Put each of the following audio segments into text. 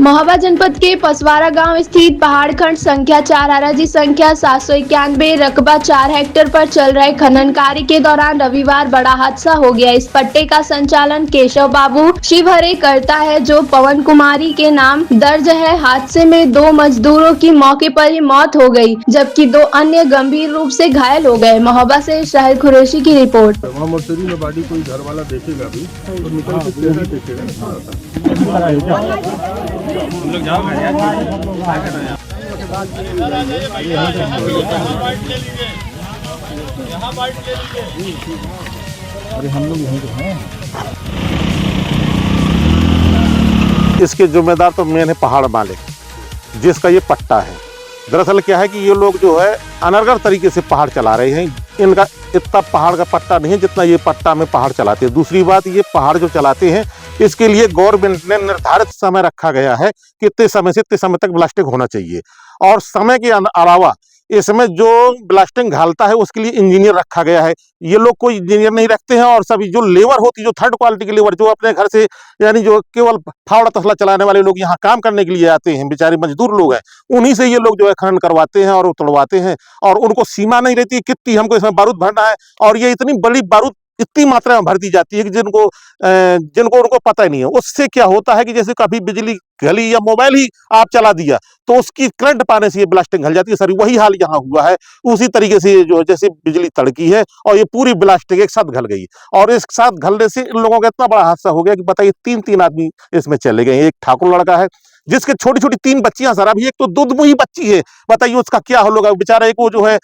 महोबा जनपद के पसवारा गांव स्थित पहाड़ खंड संख्या 4 हराजी संख्या 791 रकबा 4 हेक्टेयर पर चल रहे खनन कार्य के दौरान रविवार बड़ा हादसा हो गया। इस पट्टे का संचालन केशव बाबू शिवहरे करता है, जो पवन कुमारी के नाम दर्ज है। हादसे में 2 मजदूरों की मौके पर ही मौत हो गई, जबकि 2 अन्य गंभीर रूप से घायल हो गए। महोबा से शाहिद कुरैशी की रिपोर्ट। में बाड़ी कोई घर वाला देखेगा भी तो निकल के नहीं देखेगा। हम लोग जाओ अरे हम लोग यहीं हैं। इसके जिम्मेदार तो मेन है पहाड़ मालिक, जिसका ये पट्टा है। दरअसल क्या है कि ये लोग जो है अनर्गल तरीके से पहाड़ चला रहे हैं। इनका इतना पहाड़ का पट्टा नहीं है जितना ये पट्टा में पहाड़ चलाते हैं। दूसरी बात, ये पहाड़ जो चलाते हैं इसके लिए गवर्नमेंट ने निर्धारित समय रखा गया है कि इतने समय से इतने समय तक ब्लास्टिंग होना चाहिए, और समय के अलावा इसमें जो ब्लास्टिंग घालता है उसके लिए इंजीनियर रखा गया है। ये लोग कोई इंजीनियर नहीं रखते हैं, और सभी जो लेबर होती है, जो थर्ड क्वालिटी की लेबर, जो अपने घर से यानी जो केवल फावड़ा तसला चलाने वाले लोग यहाँ काम करने के लिए आते हैं, बेचारे मजदूर लोग हैं, उन्हीं से ये लोग जो है खनन करवाते हैं और तोड़वाते हैं। और उनको सीमा नहीं रहती कितनी हमको इसमें बारूद भरना है, और ये इतनी बड़ी बारूद इतनी मात्रा में भर दी जाती है कि जिनको उनको पता ही नहीं है। उससे क्या होता है कि जैसे कभी बिजली गली या मोबाइल ही आप चला दिया तो उसकी करंट पाने से ये ब्लास्टिंग घल जाती है। सर वही हाल यहाँ हुआ है। उसी तरीके से जो है जैसे बिजली तड़की है और ये पूरी ब्लास्टिंग एक साथ घल गई, और इस साथ घलने से इन लोगों का इतना बड़ा हादसा हो गया कि बताइए 3 आदमी इसमें चले गए। एक ठाकुर लड़का है जिसके छोटी छोटी 3 बच्चियां, सर अभी एक तो दूध मुही बच्ची है, बताइए उसका क्या होगा बेचारा। एक वो जो है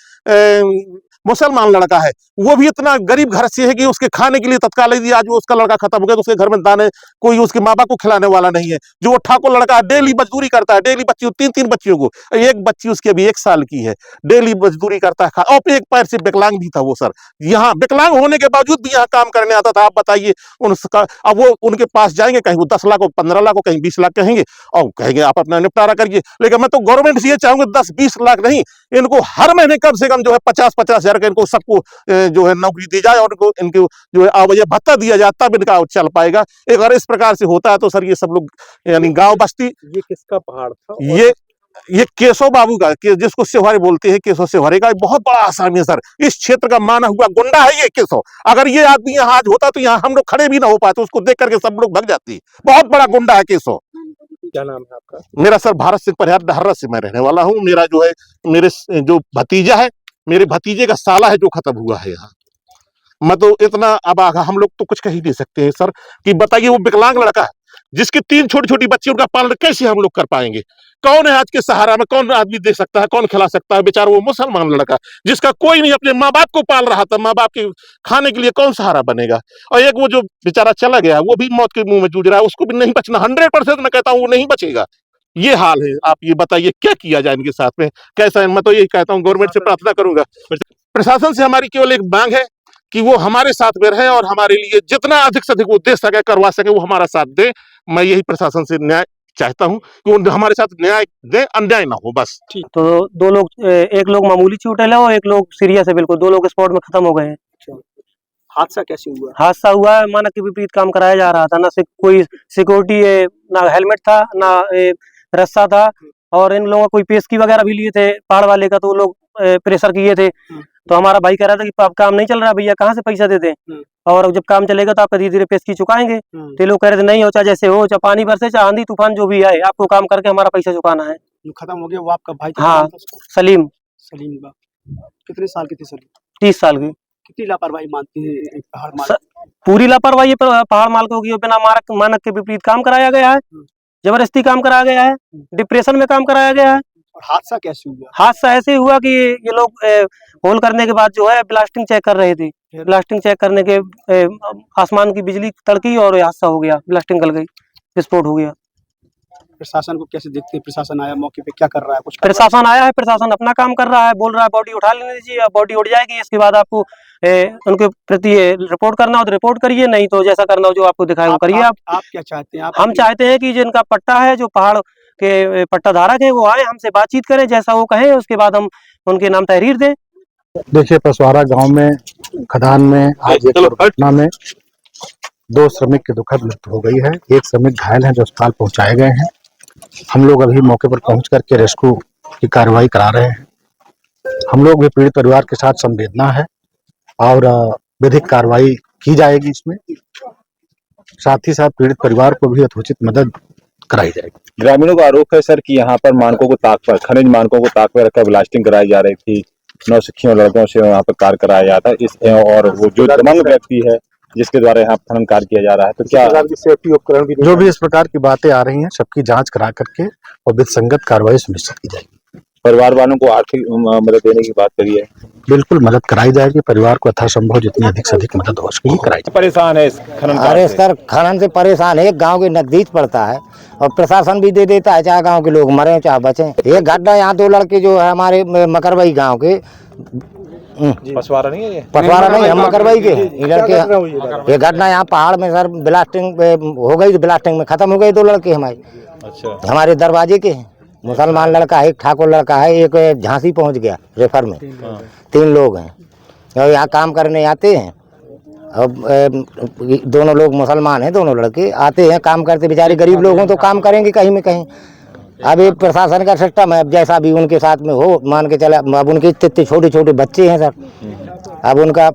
मुसलमान लड़का है, वो भी इतना गरीब घर से है कि उसके खाने के लिए तत्काल यदि आज उसका लड़का खत्म हो गया तो उसके घर में दाने कोई उसके माँ बाप को खिलाने वाला नहीं है। जो वो ठाकुर लड़का है डेली मजदूरी करता है, डेली बच्ची 3 बच्चियों को, एक बच्ची उसकी अभी 1 साल की है, डेली मजदूरी करता है। और एक पैर से विकलांग भी था वो सर, यहाँ विकलांग होने के बावजूद भी यहाँ काम करने आता था। आप बताइए उनका, अब वो उनके पास जाएंगे, कहीं वो 10 लाख को 15 लाख को कहीं 20 लाख कहेंगे और कहेंगे आप अपना निपटारा करिए। लेकिन मैं तो गवर्नमेंट से ये चाहूंगा 10-20 लाख नहीं, इनको हर महीने कम से कम जो है 50-50 हजार का इनको सबको जो है नौकरी दी जाए, और इनको जो है आवश्यक भत्ता दिया जाए, तब इनका चल पाएगा। अगर इस प्रकार से होता है तो सर ये सब लोग यानी गांव बस्ती। ये किसका पहाड़ था? ये केशव बाबू का, जिसको शिवहरे बोलते हैं, केशव शिवहरे का बहुत बड़ा आसामी है सर। इस क्षेत्र का माना हुआ गुंडा है ये केशव। अगर ये आदमी यहाँ आज होता तो यहाँ हम लोग खड़े भी ना हो पाते, उसको देख करके सब लोग भग जाती। बहुत बड़ा गुंडा है केशव। क्या नाम है आपका? मेरा सर भारत सिंह परिहार डहर्रा से मैं रहने वाला हूँ। मेरा जो है मेरे जो भतीजा है, मेरे भतीजे का साला है जो खत्म हुआ है यहाँ। मैं तो इतना अब हम लोग तो कुछ कह ही नहीं सकते हैं सर कि बताइए वो विकलांग लड़का है जिसकी 3 छोटी छोटी बच्ची, उनका पालन कैसे हम लोग कर पाएंगे? कौन है आज के सहारा में, कौन आदमी दे सकता है, कौन खिला सकता है? बेचारा वो मुसलमान लड़का जिसका कोई नहीं, अपने माँ बाप को पाल रहा था, माँ बाप के खाने के लिए कौन सहारा बनेगा? और एक वो जो बेचारा चला गया वो भी मौत के मुंह में जूझ रहा है, उसको भी नहीं बचना 100% मैं कहता हूँ वो नहीं बचेगा। ये हाल है। आप ये बताइए क्या किया जाए इनके साथ में, कैसा? मैं तो यही कहता हूँ, गवर्नमेंट से प्रार्थना करूंगा, प्रशासन से हमारी केवल एक मांग है कि वो हमारे साथ में रहे और हमारे लिए जितना अधिक से अधिक वो दे सके, करवा सके, वो हमारा साथ दे। मैं यही प्रशासन से न्याय चाहता हूँ कि वो हमारे साथ न्याय दे, अन्याय ना हो बस। ठीक। तो 2 लोग, एक लोग मामूली चोट है और एक लोग सीरियस है बिल्कुल। 2 लोग स्पॉट में खत्म हो गए हैं। हादसा कैसे हुआ? हादसा हुआ है मानक के विपरीत काम कराया जा रहा था, ना कोई सिक्योरिटी, ना हेलमेट था, ना रस्सा था, और इन लोगों कोई पेशकी वगैरह भी लिए थे पहाड़ वाले का, तो वो लोग प्रेशर किए थे। तो हमारा भाई कह रहा था कि आप काम नहीं चल रहा भैया, कहाँ से पैसा देते, और जब काम चलेगा तो आप धीरे धीरे पेशकी चुकाएंगे। तो लोग कह रहे थे नहीं हो, चाहे जैसे हो, चाहे पानी बरसे, चाहे आंधी तूफान जो भी आए, आपको काम करके हमारा पैसा चुकाना है। जो खत्म हो गया वो आपका भाई? हाँ, सलीम। सलीम बा कितने साल की थी सलीम? 30 साल की। कितनी लापरवाही मानती है एक पहाड़ मालिक? पूरी लापरवाही पहाड़ मालिकों की, बिना मानक के विपरीत काम कराया गया है, जबरदस्ती काम कराया गया है, डिप्रेशन में काम कराया गया है। और हादसा कैसे हुआ? हादसा ऐसे हुआ कि ये लोग होल करने के बाद जो है ब्लास्टिंग चेक कर रहे थे। ब्लास्टिंग चेक करने के आसमान की बिजली तड़की और हादसा हो गया, ब्लास्टिंग गल गई, विस्फोट हो गया। प्रशासन को कैसे देखते हैं? प्रशासन आया मौके पे, क्या कर रहा है? कुछ प्रशासन आया है, प्रशासन अपना काम कर रहा है, बोल रहा है बॉडी उठा लेने दीजिए, बॉडी उठ जाएगी, इसके बाद आपको उनके प्रति रिपोर्ट करना हो तो रिपोर्ट करिए, नहीं तो जैसा करना हो जो आपको दिखाए वो करिए। आप क्या चाहते हैं? हम चाहते हैं कि जिनका पट्टा है, जो पहाड़ के पट्टा धारक है, वो आए, हमसे बातचीत करें, जैसा वो कहें उसके बाद हम उनके नाम तहरीर दें। देखिए, पसवारा गांव में खदान में आज एक दुर्घटना में 2 श्रमिक की दुखद मृत्यु हो गई है। एक श्रमिक घायल है जो अस्पताल पहुंचाए गए हैं। हम लोग अभी मौके पर पहुंच करके रेस्क्यू की कार्रवाई करा रहे हैं। हम लोग भी पीड़ित परिवार के साथ संवेदना है और विधिक कार्रवाई की जाएगी इसमें। साथ ही साथ पीड़ित परिवार को भी यथोचित मदद कराई जाएगी। ग्रामीणों का आरोप है सर कि यहाँ पर मानकों को ताक पर, खनिज मानकों को ताक पर रखकर ब्लास्टिंग कराई जा रही थी। नौसिखियों लड़कों से वहाँ पर कार्य कराया जाता है इस, और वो जो दबंग व्यक्ति है जिसके द्वारा यहाँ खनन कार्य किया जा रहा है, तो क्या सेफ्टी उपकरण भी जो भी इस प्रकार की बातें आ रही हैं सबकी जांच करा करके और विधिसंगत कार्रवाई सुनिश्चित की जाएगी। परिवार वालों को आर्थिक मदद देने की बात करी है? बिल्कुल मदद कराई जाएगी। परिवार को यथासंभव जितनी अधिक से अधिक मदद हो सके कराई जाएगी। परेशान है इस खनन अरे सर खनन से परेशान है, गांव के नजदीक पड़ता है और प्रशासन भी दे देता है, चाहे गांव के लोग मरे चाहे बचे। ये गड्ढा यहाँ 2 लड़के जो है हमारे मकरबई गांव के, पसवारा नहीं है, पटवारा नहीं हम मकरबई के ये लड़के। ये घटना यहाँ पहाड़ में सर ब्लास्टिंग हो गई, ब्लास्टिंग में खत्म हो गए 2 लड़के हमारे। अच्छा, हमारे दरवाजे के मुसलमान लड़का है, एक ठाकुर लड़का है, एक झांसी पहुंच गया रेफर में। 3 लोग हैं और यहाँ काम करने आते हैं। अब दोनों लोग मुसलमान हैं, दोनों लड़के आते हैं काम करते, बेचारे गरीब लोग हों तो काम करेंगे कहीं में कहीं। अब ये प्रशासन का सिस्टम है, अब जैसा भी उनके साथ में हो मान के चला। अब उनके इतने छोटे छोटे बच्चे हैं सर। अब उनका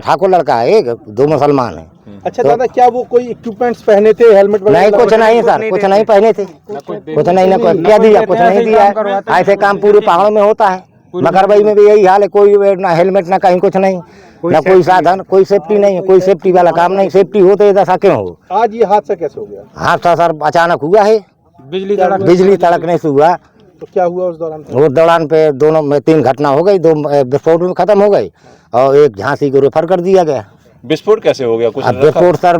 ठाकुर लड़का है, 2 मुसलमान हैं। अच्छा दादा, क्या वो कोई इक्विपमेंट्स पहने थे, हेलमेट नहीं, कुछ नहीं सर, कुछ नहीं पहने थे, कुछ नहीं ना क्या दिया, कुछ नहीं दिया। ऐसे काम पूरे पहाड़ों में होता है, मकरबई में भी यही हाल है। कोई ना हेलमेट ना कहीं कुछ नहीं, ना कोई साधन, कोई सेफ्टी नहीं, कोई सेफ्टी वाला काम नहीं। सेफ्टी होते ऐसा क्यों हो? आज ये हादसा कैसे हो गया? हादसा सर अचानक हुआ है, बिजली तड़कने से हुआ। तो क्या हुआ उस दौरान? वो दौरान पे दोनों में 3 घटना हो गई, 2 विस्फोट में खत्म हो गई और एक झांसी को रेफर कर दिया गया। विस्फोट कैसे हो गया? कुछ अब विस्फोट सर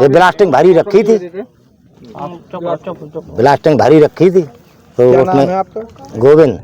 ब्लास्टिंग भारी रखी थी, ब्लास्टिंग भारी रखी थी तो क्या नाम उसमें है आपका? गोविंद।